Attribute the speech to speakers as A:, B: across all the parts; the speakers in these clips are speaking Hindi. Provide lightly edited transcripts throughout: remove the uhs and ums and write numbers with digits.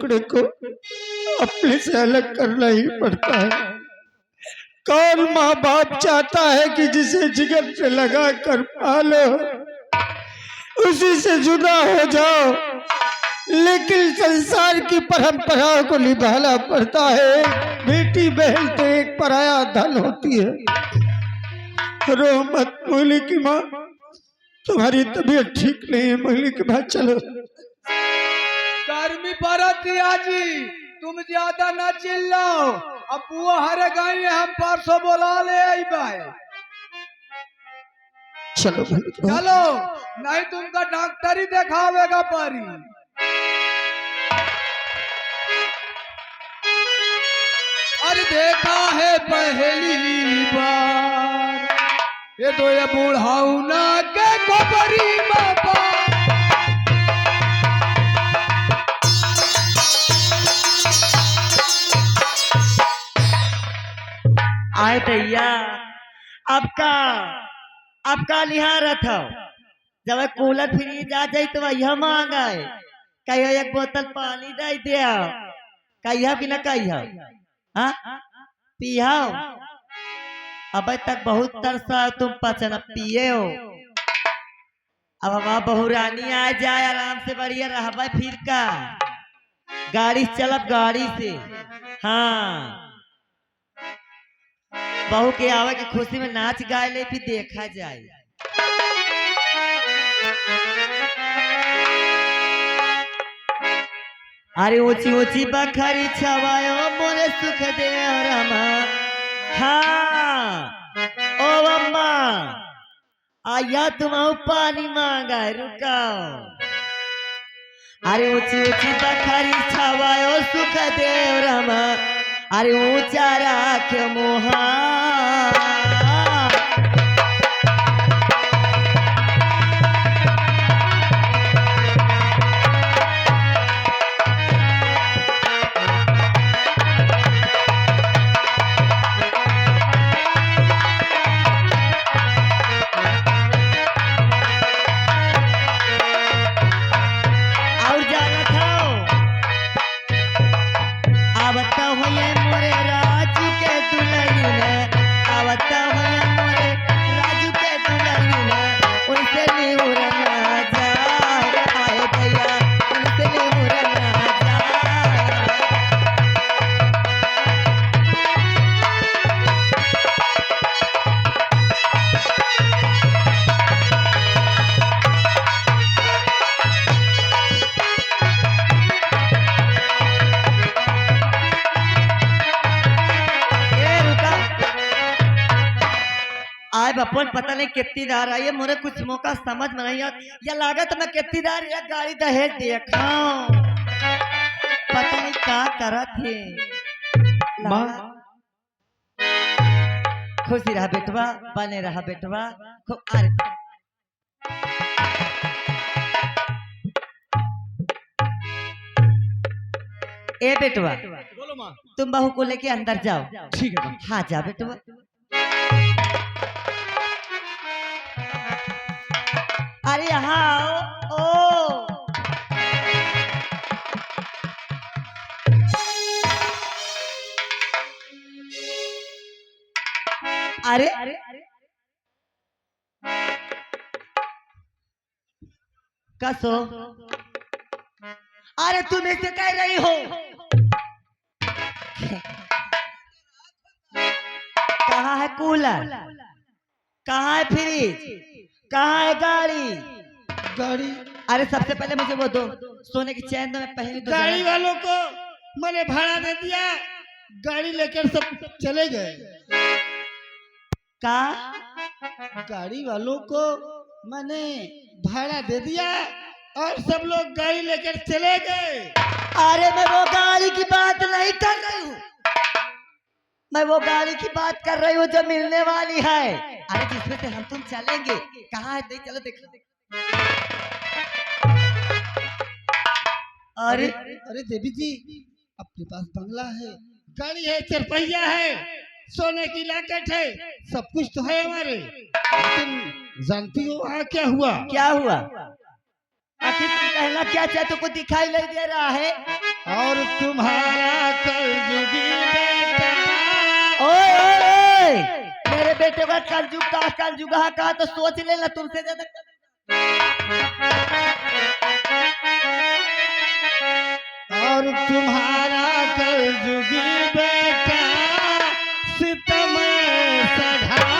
A: टुकड़े को अपने से अलग करना ही पड़ता है। कौन माँ बाप चाहता है कि जिसे जिगर से लगा कर पालो उसी से जुदा हो जाओ, लेकिन संसार की परंपराओं को निभाना पड़ता है। बेटी बहन तो एक पराया धन होती है। रो मत मोहली की माँ, तुम्हारी तबीयत ठीक नहीं है। मोहली की माँ चलो।
B: गर्मी पड़त जी, तुम ज्यादा ना चिल्लाओ। अब बुआ हरे गई हम परसों बोला ले आई भाई।
A: चलो
B: चलो, नहीं तुमका डॉक्टर ही दिखावेगा परी। अरे देखा है पहली बार ये तो ये बूढ़ाऊ ना के गोबरी बाबा।
C: आए भैया आपका निहारत हो। जब कूलर फ्रीज आ जाये तो यह मांगा है। कहियो एक बोतल पानी दे दिया, कहिया कि न कहिया पिया। अब तक बहुत तरसा तुम पचन पिए हो। अब हमारा बहुरानी आ जाए आराम से बढ़िया रहबे। फिर का गाड़ी चलब गाड़ी से। हाँ, बहू के आवे की खुशी में नाच गाए ले फिर देखा जाए। अरे ऊंची ऊंची बखरी छवायो मोरे सुख दे रमा। हाँ ओ अम्मा आया तुम पानी मांगा रुकाओ। अरे ऊंची ऊंची बखरी छवायो सुख दे रमा। अरे ऊंचा राख मोहा। अपन पता नहीं कितनी दार आई है। मुझे कुछ मौका समझ में नहीं आता। या लागत मैं कितनी दार या गाड़ी दहेज देखा पता नहीं क्या करा थे। खुशी रहा बेटवा, बने रहा बेटवा। ए बेटवा
B: बोलो माँ।
C: तुम बहू को लेके अंदर जाओ।
B: ठीक है।
C: हाँ जा बेटवा। अरे हाँ ओ अरे कसो अरे तुम ऐसे कह रही हो। कहाँ है कूलर, कहाँ है फ्रिज, कहाँ है गाड़ी? अरे सबसे पहले मुझे वो दो सोने की चैन। तो मैं पहले तो
A: गाड़ी वालों को मैंने भाड़ा दे दिया, गाड़ी लेकर सब चले गए।
C: का
A: गाड़ी वालों को मैंने भाड़ा दे दिया और सब लोग गाड़ी लेकर चले गए।
C: अरे मैं वो गाड़ी की बात नहीं कर रही हूँ। मैं वो गाड़ी की बात कर रही हूँ जो मिलने वाली है। अरे जिसमें से हम तुम चलेंगे। कहाँ है? देख चलो देख लो।
A: अरे अरे देवी जी, अपने पास बंगला है, गाड़ी है, चरपहिया है, सोने की लाकेट है, सब कुछ तो है हमारे। लेकिन जानती हो वहाँ क्या हुआ?
C: क्या हुआ? आखिर तुम कहना क्या चाहते हो? कुछ दिखाई नहीं दे रहा है।
A: और तुम्हारा कलयुगी बेटा।
C: ओए ओए ओए, मेरे बेटे का कलयुग का तो सोच लेना तुमसे ज्यादा।
A: और तुम्हारा कलयुगी बेटा सितम सधाया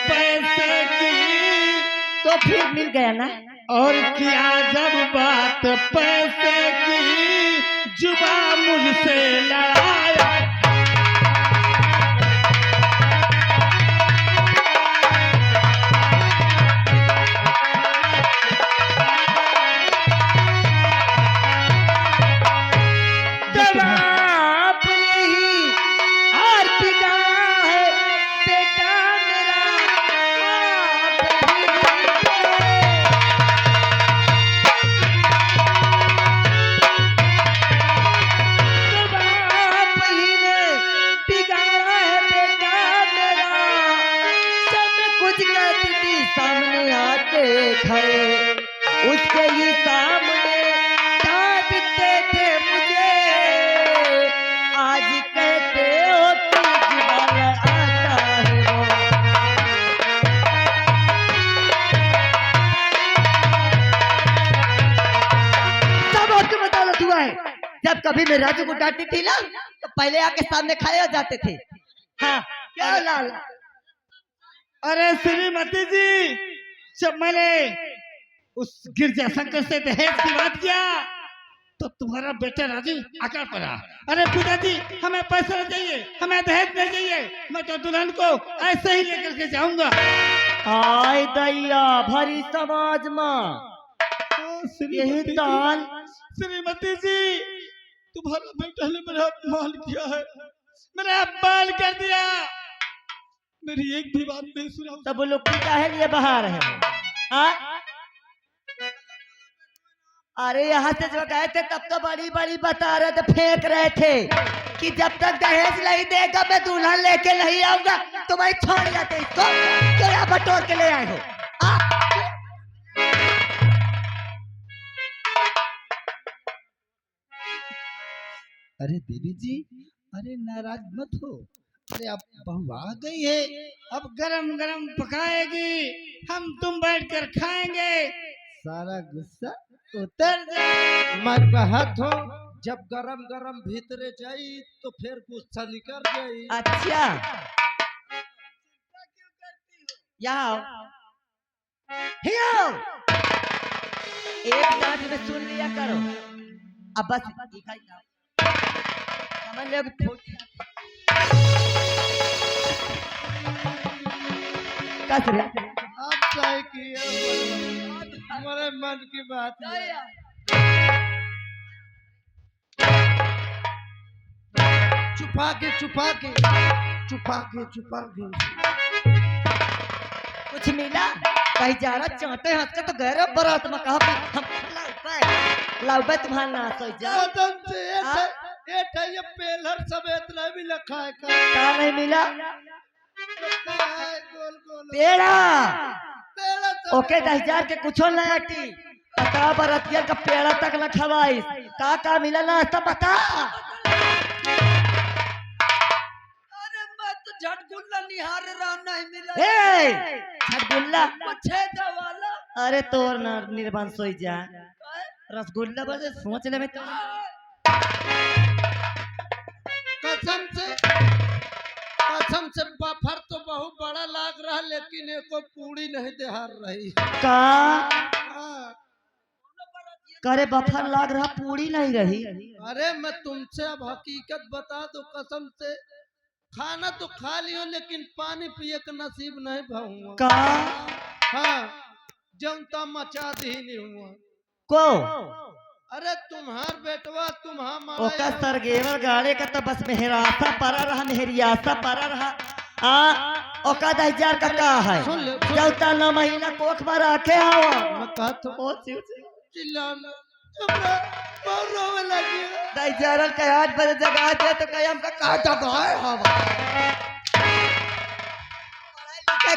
A: पैसे की।
C: तो फिर मिल गया ना।
A: और किया जब बात पैसे की, जुबा मुझसे लड़ाया।
C: सामने आते खड़े उसके ही सामने डांटते थे मुझे, आज कहते हो तुझ वाला आता है वो। सब आपको बदौलत हुआ है। जब कभी मैं राजू को डांटती थी ना तो पहले आके सामने खाया जाते थे। हाँ क्या लाल।
A: अरे श्रीमती जी, जब मैंने उस गिरजा शंकर से दहेज की बात किया तो तुम्हारा बेटा राजू आकर पड़ा। अरे पिताजी, हमें पैसा नहीं चाहिए, हमें दहेज नहीं चाहिए, मैं तो दुल्हन को ऐसे ही लेकर के जाऊंगा।
C: आय दैया भरी समाज में यही ताल।
A: श्रीमती जी, तुम्हारा बेटा ने मेरा अपमान किया है, मेरा अपमान कर दिया, मेरी एक भी बात नहीं सुना।
C: तब वो लोग काहे लिए बाहर है? हाँ? अरे यहाँ से जो गए थे तब तो बड़ी बड़ी बता रहे थे, फेंक रहे थे कि जब तक दहेज नहीं देगा मैं दुल्हन लेके नहीं आऊंगा। तो भाई छोड़ जाते इसको, क्यों यहाँ बटोर के ले आए हो?
A: अरे देवी जी, अरे नाराज मत हो। अरे अब बहू आ गई है, अब गरम गरम पकाएगी, हम तुम बैठकर खाएंगे, सारा गुस्सा उतर जाए।
B: मैं कहत हो जब गरम गरम भीतरे जाई तो फिर गुस्सा निकल जाई।
C: अच्छा यहाँ आओ। एक डांट में सुन लिया करो, अब बस दिखाई ना समझ लो कि कस रे।
B: अब चाहे किया हमारे मन की बात है। छुपा के
C: कुछ मिला कहीं जा रहा चाहते हंस के तो गैर बरात में कहा हम लाउबे तुम्हारा नाश हो जा।
B: ये पेलर समेत नहीं मिला खाए
C: का नहीं मिला
B: गोल गोल
C: पेड़ा ओके 10,000 के कुछो नहीं हटी। बता बरतिया का पेड़ा तक न खवाई का मिला ना सब बता।
B: अरे मैं तो झटगुल्ला निहार रहा नहीं मिला।
C: झटगुल्ला
B: छेदा वाला।
C: अरे तोर ना निर्बंध सोई जा रसगुल्ला बजे सोच ले में तो
B: कसम से बफर तो बहुत बड़ा लाग रहा लेकिन एको पूरी नहीं देहार रही
C: का करे बफर लाग रहा पूरी नहीं रही।
B: अरे मैं तुमसे अब हकीकत बता दो, कसम से खाना तो खा लियो लेकिन पानी पिए का नसीब नहीं भाऊंगा
C: का।
B: हाँ जनता मचा दी नहीं हुआ
C: को।
B: अरे तुम्हार बेटवा तुम्हार
C: ओका सरगेवर गाड़े का तो बस मेहरासा परा रहा, मेहरियासा परा रहा। ओका 10,000 का है
A: सुन ले, सुन ले।
C: जौता 9 महीना कोख में रखे हवा
A: मैं कहत हूँ, चिल्लाना हमरा बहुत रोवे लगी।
C: 10,000 के 8 बजे जगा दे तो कहीं हमका कहा जगह है हवा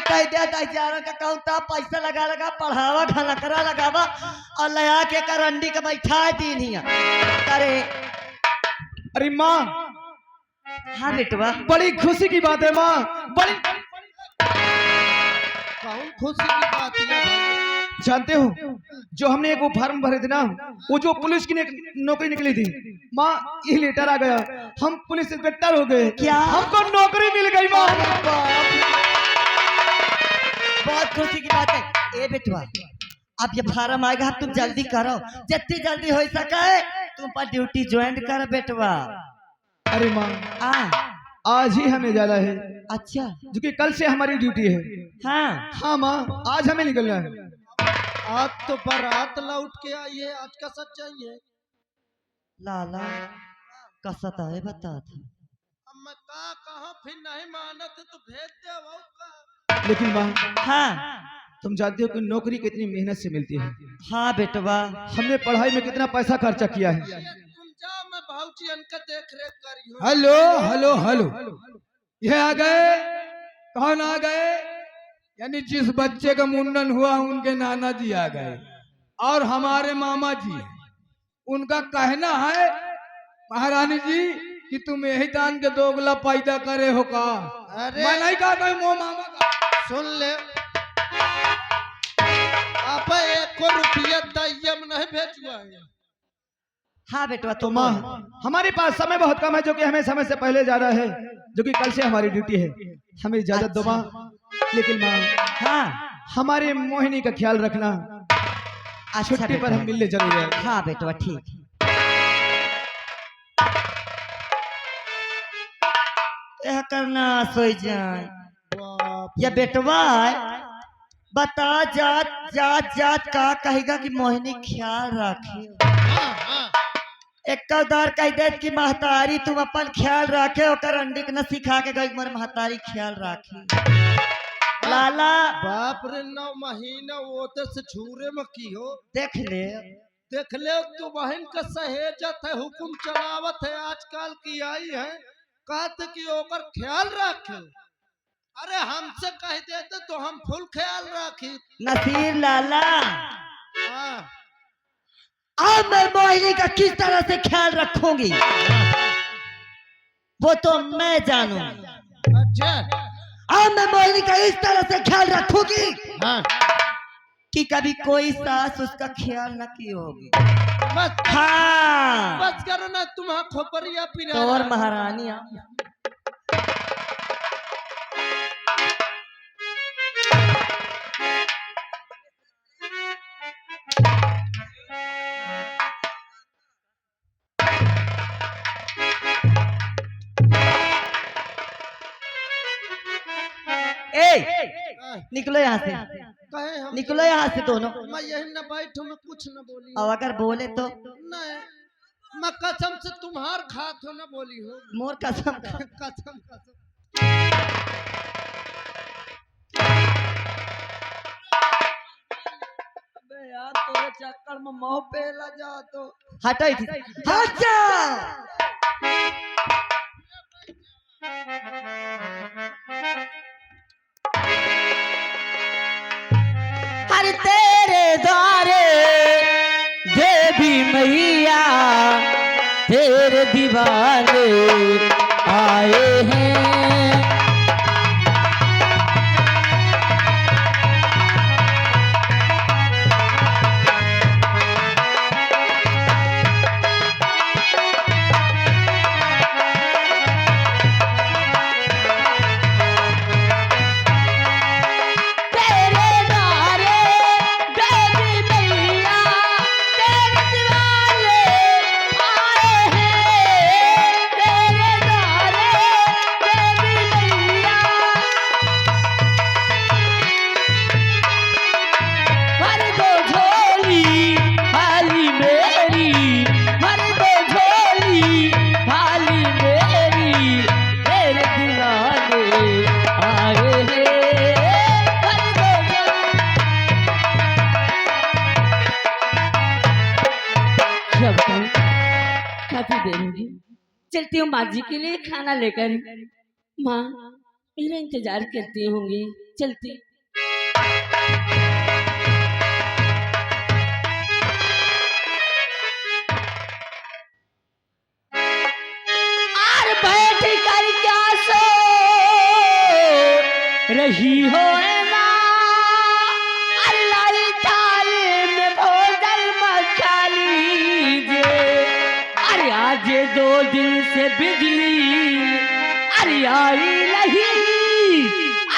C: कह दिया 10,000 का कहता पैसा लगा लगा पढ़ावा खाना करा लगावा और लया के करंडी के बैठा दी नहीं करे।
B: अरे माँ,
C: हाँ बेटवा
B: बड़ी खुशी की बात है माँ, बड़ी
A: कौन खुशी की बात है भाई?
B: जानते हो जो हमने एक वो फॉर्म भरे थे ना, वो जो पुलिस की नौकरी निकली थी माँ, ये लेटर आ गया, हम पुलिस इंस्पेक्टर हो गए।
C: क्या?
B: हमको नौकरी मिल गई माँ।
C: बहुत खुशी की बात है। ए बेटवा अब ये फार्म आएगा तुम जल्दी करो, जितनी जल्दी हो सके तुम पर ड्यूटी ज्वाइन कर बेटवा।
B: अरे माँ, आज ही हमें जाना है,
C: अच्छा
B: जो कि कल से हमारी ड्यूटी है।
C: हाँ
B: हाँ माँ, आज हमें निकलना है।
A: आज तो बारात लौट के आई है, आज का सच्चाई है।
C: लाला कसत है बता था
A: अब मैं कहा फिर नहीं मानत तो भेज दे वो का।
B: लेकिन माँ,
C: हाँ
B: तुम जानते हो कि नौकरी कितनी मेहनत से मिलती है।
C: हाँ बेटवा
B: हमने पढ़ाई में कितना पैसा खर्चा किया है।
A: तुम जाओ, मैं भाऊजी उनका देख रेख करी हूँ।
B: हेलो हेलो हेलो, ये आ गए? कौन आ गए? यानी जिस बच्चे का मुंडन हुआ उनके नाना जी आ गए और हमारे मामा जी हैं। उनका कहना है महारानी जी कि तुम यही दान के दोगला पैदा करे हो का।
A: अरे
B: मैं नहीं कहा कोई मो मामा का।
A: सुन ले, आप 1 रुपया दैयम नहीं भेजुआ है।
C: हाँ बेटवा
B: तो माँ, हमारे पास समय बहुत कम है, जो कि हमें समय से पहले जाना है, जो कि कल से हमारी ड्यूटी है। हमें इजाजत दो माँ। लेकिन माँ,
C: हाँ
B: हमारे मोहिनी का ख्याल रखना,
C: अच्छा
B: छुट्टी पर हम मिलने जरूर है।
C: हाँ बेटवा ठीक यह करना सोई जाए। या बेटवा बता जात जात जात का कहेगा कि मोहिनी ख्याल रखे। एक उदार कह दे कि महतारी तुम अपन ख्याल रखे ओकर अंडी के न सिखा के गई मोर महतारी ख्याल रखे। लाला
A: बाप रे, 9 महीना वो तो से झूरे में की हो।
C: देख ले
A: देख ले, तू बहन का सहेजत है, हुकुम चलावत है, आजकल की आई है, कहते कि ओकर ख्याल रखे। अरे हमसे कह देते तो हम फुल ख्याल रखी।
C: नसीर लाला
A: हाँ,
C: अब मैं मोहिनी का किस तरह से ख्याल रखूंगी वो तो मैं जानूंगी।
A: अच्छा
C: अब मैं मोहिनी का इस तरह से ख्याल रखूंगी
A: हाँ,
C: कि कभी कोई सास उसका ख्याल न की होगी।
A: बस
C: हाँ
A: बस करो ना, तुम्हारा खोपरिया पिरा।
C: तो और महारानी निकलो यहाँ से,
A: कहे हम
C: निकलो यहाँ से दोनों।
A: मैं यही न बैठू, मैं कुछ न बोली।
C: और अगर बोले तो
A: नहीं, मैं कसम से तुम्हार खात हो न बोली हो।
C: मोर कसम खा।
A: कसम कसम।
B: अबे यार, तोरे चक्कर में मोह पे ला जा तो।
C: हटो इधर, हट जा। हर तेरे द्वारे देवी मैया तेरे दीवाने आए हैं।
D: चलती हूँ माँ जी के लिए खाना लेकर। माँ मेरा इंतजार करती होंगी, चलती। और बैठ कर क्या सो रही हो ना, अल्लाह थाली में भोजन मचा लीजिए। अरे आज 2 दिन से बिजली अरे आई नहीं,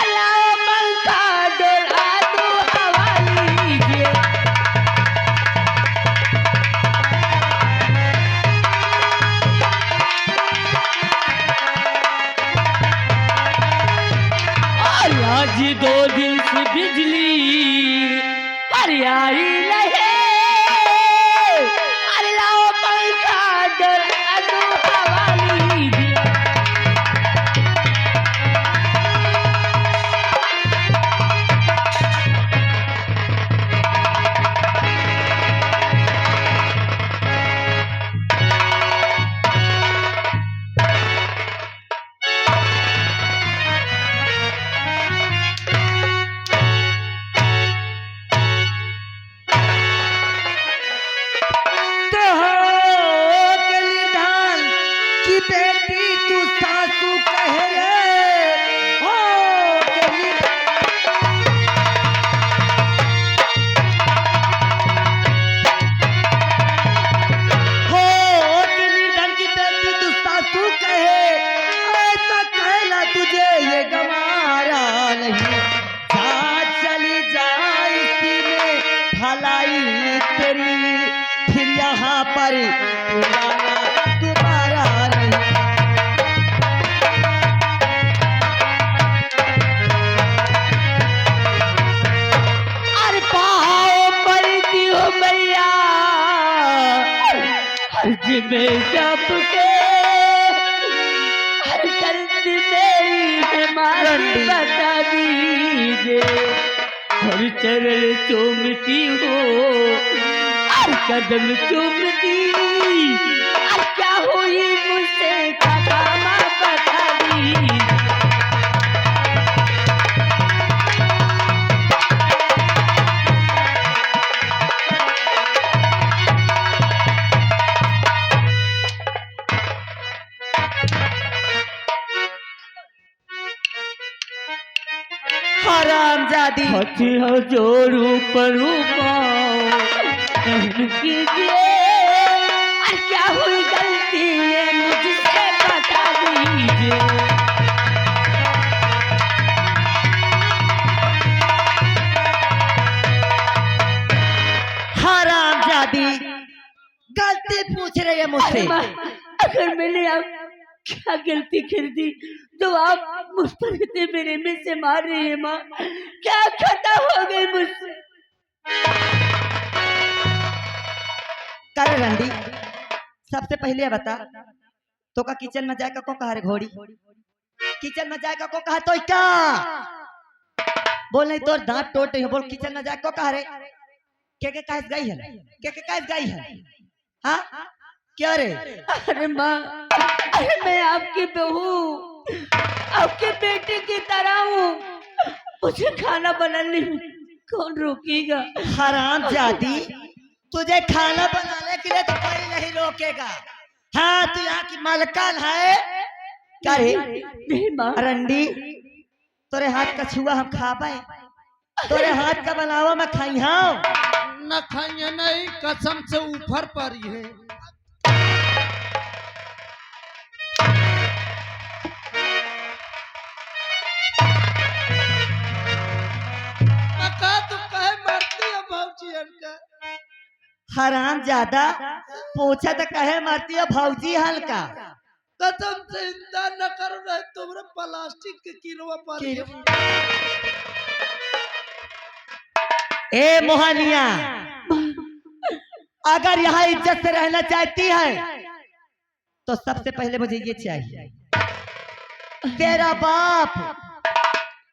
D: अल्लाह पंखा डोला दो हवा लीजिए। और आज 2 दिन से बिजली अरे आई नहीं, अल्लाह पंखा डोला दो हवा लीजिए।
C: तो हो कलीधान की बेटी तू सासू कहे रे, हो कलीधान की बेटी तू सासू कहे, ऐसा कहना तुझे ये गवारा नहीं। जा चली जा इसी में भलाई तेरी, फिर यहाँ पर बुलाना दोबारा नहीं।
D: और पाओ पड़ती हो मैया हर्ज में जब के, हर गलती मेरी है माफी बता दीजिए। हर चरण चूमती हो, हर कदम चूमती, और क्या हुई मुझसे खता माँ बता दीजिए।
C: हरामजादी
D: हाथी हो जोड़ू परू पाओ कीजिए, और क्या हुई गलती है मुझसे बता दीजिए।
C: हरामजादी गलती पूछ रही है मुझसे।
D: अरे माँ, अगर मैंने आप क्या गलती कर दी तो आप मुझ पर इतने मेरे में से मार रही है माँ? क्या खता हो गई मुझसे?
C: कर रंडी, सबसे पहले बता तो का किचन में जाएगा को कहा रे घोड़ी, किचन में जाएगा को कहा तो क्या बोल, नहीं तो दांत टोट है। बोल किचन में जाएगा को कहा रे, के काहे गई है, के काहे गई है? हाँ क्या रे?
D: अरे माँ, अरे मैं आपकी बहू, आपके बेटे की तरह हूँ, मुझे खाना बनाने में कौन रोकेगा?
C: हरामजादी, तुझे खाना बनाने के लिए तो कोई नहीं रोकेगा। हाँ तू यहाँ की मालकन है। क्या रे
D: नहीं माँ,
C: रंडी, तोरे हाथ का छुआ हम खा पाए, तोरे हाथ का बनावा मैं खाई। हाँ
A: न खाइए नहीं, कसम से ऊपर पर ही है। तो कहे मरती है भौजी हल्का।
C: हराम ज्यादा पूछा तो कहे मरती है भौजी हल्का।
A: कसम से इंतजार न करो, नहीं तुम्हारे प्लास्टिक के किलो पर।
C: ए मोहनिया, अगर यहाँ इज्जत से रहना चाहती है तो सबसे पहले मुझे ये चाहिए, तेरा बाप